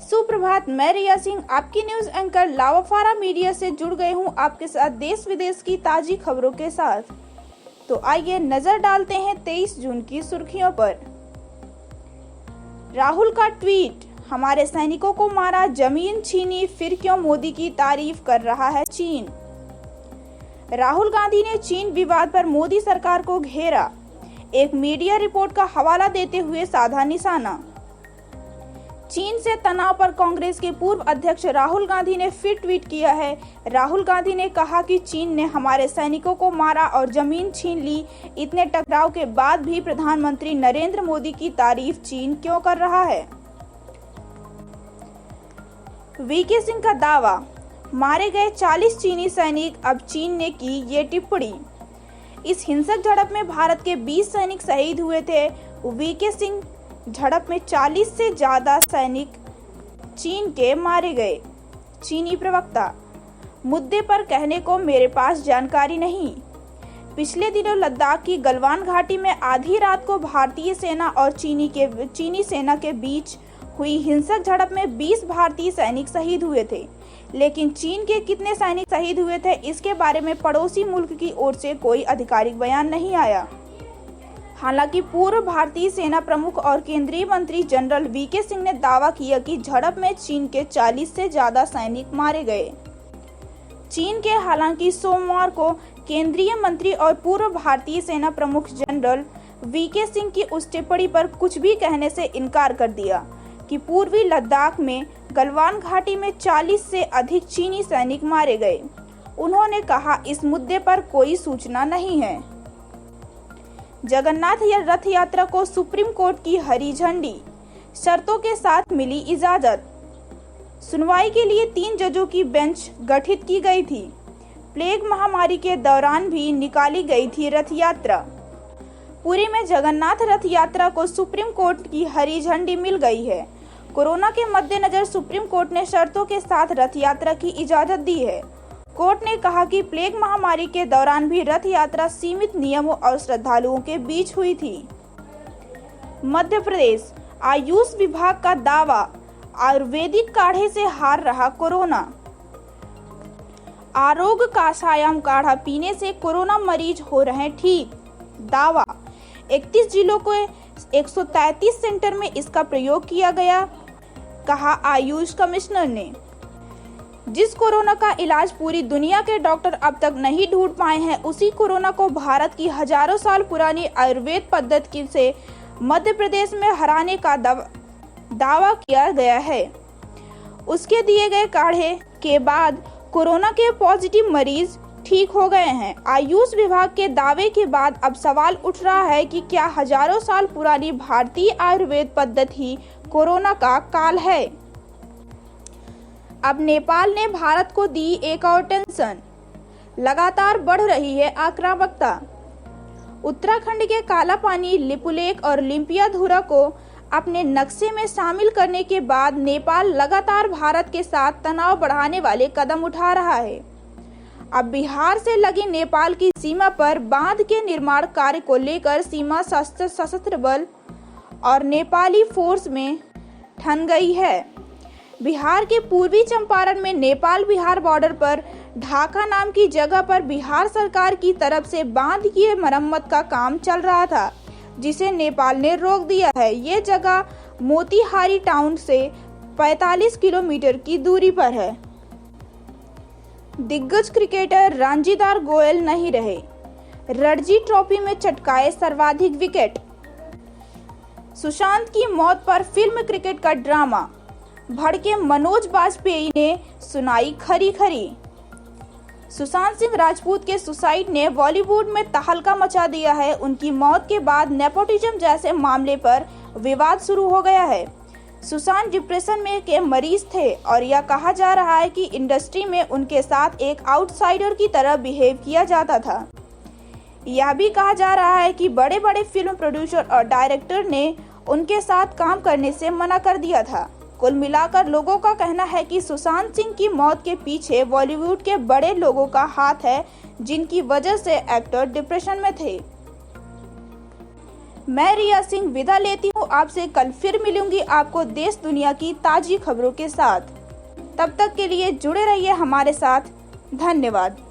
सुप्रभात, मैं रिया सिंह आपकी न्यूज एंकर लावाफारा मीडिया से जुड़ गए हूं आपके साथ देश विदेश की ताजी खबरों के साथ। तो आइए नजर डालते हैं 23 जून की सुर्खियों पर। राहुल का ट्वीट, हमारे सैनिकों को मारा, जमीन छीनी, फिर क्यों मोदी की तारीफ कर रहा है चीन। राहुल गांधी ने चीन विवाद पर मोदी सरकार को घेरा, एक मीडिया रिपोर्ट का हवाला देते हुए साधा निशाना। चीन से तनाव पर कांग्रेस के पूर्व अध्यक्ष राहुल गांधी ने फिर ट्वीट किया है। राहुल गांधी ने कहा कि चीन ने हमारे सैनिकों को मारा और जमीन छीन ली। इतने टकराव के बाद भी प्रधानमंत्री नरेंद्र मोदी की तारीफ चीन क्यों कर रहा है। वीके सिंह का दावा, मारे गए 40 चीनी सैनिक, अब चीन ने की ये टिप्पणी। इस हिंसक झड़प में भारत के 20 सैनिक शहीद हुए थे। वीके सिंह, झड़प में 40 से ज्यादा सैनिक चीन के मारे गए। चीनी प्रवक्ता, मुद्दे पर कहने को मेरे पास जानकारी नहीं। पिछले दिनों लद्दाख की गलवान घाटी में आधी रात को भारतीय सेना और चीनी सेना के बीच हुई हिंसक झड़प में 20 भारतीय सैनिक शहीद हुए थे, लेकिन चीन के कितने सैनिक शहीद हुए थे इसके बारे में पड़ोसी मुल्क की ओर से कोई आधिकारिक बयान नहीं आया। हालांकि पूर्व भारतीय सेना प्रमुख और केंद्रीय मंत्री जनरल वीके सिंह ने दावा किया कि झड़प में चीन के 40 से ज्यादा सैनिक मारे गए। चीन के हालांकि सोमवार को केंद्रीय मंत्री और पूर्व भारतीय सेना प्रमुख जनरल वीके सिंह की उस टिप्पणी पर कुछ भी कहने से इनकार कर दिया कि पूर्वी लद्दाख में गलवान घाटी में 40 से अधिक चीनी सैनिक मारे गए। उन्होंने कहा, इस मुद्दे पर कोई सूचना नहीं है। जगन्नाथ रथ यात्रा को सुप्रीम कोर्ट की हरी झंडी, शर्तों के साथ मिली इजाजत। सुनवाई के लिए 3 जजों की बेंच गठित की गई थी। प्लेग महामारी के दौरान भी निकाली गई थी रथ यात्रा। पुरी में जगन्नाथ रथ यात्रा को सुप्रीम कोर्ट की हरी झंडी मिल गई है। कोरोना के मद्देनजर सुप्रीम कोर्ट ने शर्तों के साथ रथ यात्रा की इजाजत दी है। कोर्ट ने कहा कि प्लेग महामारी के दौरान भी रथ यात्रा सीमित नियमों और श्रद्धालुओं के बीच हुई थी। मध्य प्रदेश, आयुष विभाग का दावा, आयुर्वेदिक काढ़े से हार रहा कोरोना। आरोग्य कासायाम काढ़ा पीने से कोरोना मरीज हो रहे ठीक, दावा। 31 जिलों के 133 सेंटर में इसका प्रयोग किया गया, कहा आयुष कमिश्नर ने। जिस कोरोना का इलाज पूरी दुनिया के डॉक्टर अब तक नहीं ढूंढ पाए हैं, उसी कोरोना को भारत की हजारों साल पुरानी आयुर्वेद पद्धति से मध्य प्रदेश में हराने का दावा किया गया है। उसके दिए गए काढ़े के बाद कोरोना के पॉजिटिव मरीज ठीक हो गए हैं। आयुष विभाग के दावे के बाद अब सवाल उठ रहा है कि क्या हजारों साल पुरानी भारतीय आयुर्वेद पद्धति कोरोना का काल है। अब नेपाल ने भारत को दी एक और टेंशन, लगातार बढ़ रही है आक्रामकता। उत्तराखंड के काला पानी, लिपुलेख और लिम्पियाधुरा को अपने नक्शे में शामिल करने के बाद नेपाल लगातार भारत के साथ तनाव बढ़ाने वाले कदम उठा रहा है। अब बिहार से लगी नेपाल की सीमा पर बांध के निर्माण कार्य को लेकर सीमा सशस्त्र बल और नेपाली फोर्स में ठन गई है। बिहार के पूर्वी चंपारण में नेपाल बिहार बॉर्डर पर ढाका नाम की जगह पर बिहार सरकार की तरफ से बांध की मरम्मत का काम चल रहा था, जिसे नेपाल ने रोक दिया है। ये जगह मोतीहारी टाउन से 45 किलोमीटर की दूरी पर है। दिग्गज क्रिकेटर रणजीदार गोयल नहीं रहे, रणजी ट्रॉफी में चटकाए सर्वाधिक विकेट। सुशांत की मौत पर फिल्म क्रिकेट का ड्रामा, भड़के मनोज बाजपेयी ने सुनाई खरी खरी। सुशांत सिंह राजपूत के सुसाइड ने बॉलीवुड में तहलका मचा दिया है। उनकी मौत के बाद नेपोटिज्म जैसे मामले पर विवाद शुरू हो गया है। सुशांत डिप्रेशन में के मरीज थे और यह कहा जा रहा है कि इंडस्ट्री में उनके साथ एक आउटसाइडर की तरह बिहेव किया जाता था। यह भी कहा जा रहा है कि बड़े बड़े फिल्म प्रोड्यूसर और डायरेक्टर ने उनके साथ काम करने से मना कर दिया था। कुल मिलाकर लोगों का कहना है कि सुशांत सिंह की मौत के पीछे बॉलीवुड के बड़े लोगों का हाथ है, जिनकी वजह से एक्टर डिप्रेशन में थे। मैं रिया सिंह विदा लेती हूँ। आपसे कल फिर मिलूंगी आपको देश दुनिया की ताज़ी खबरों के साथ। तब तक के लिए जुड़े रहिए हमारे साथ। धन्यवाद।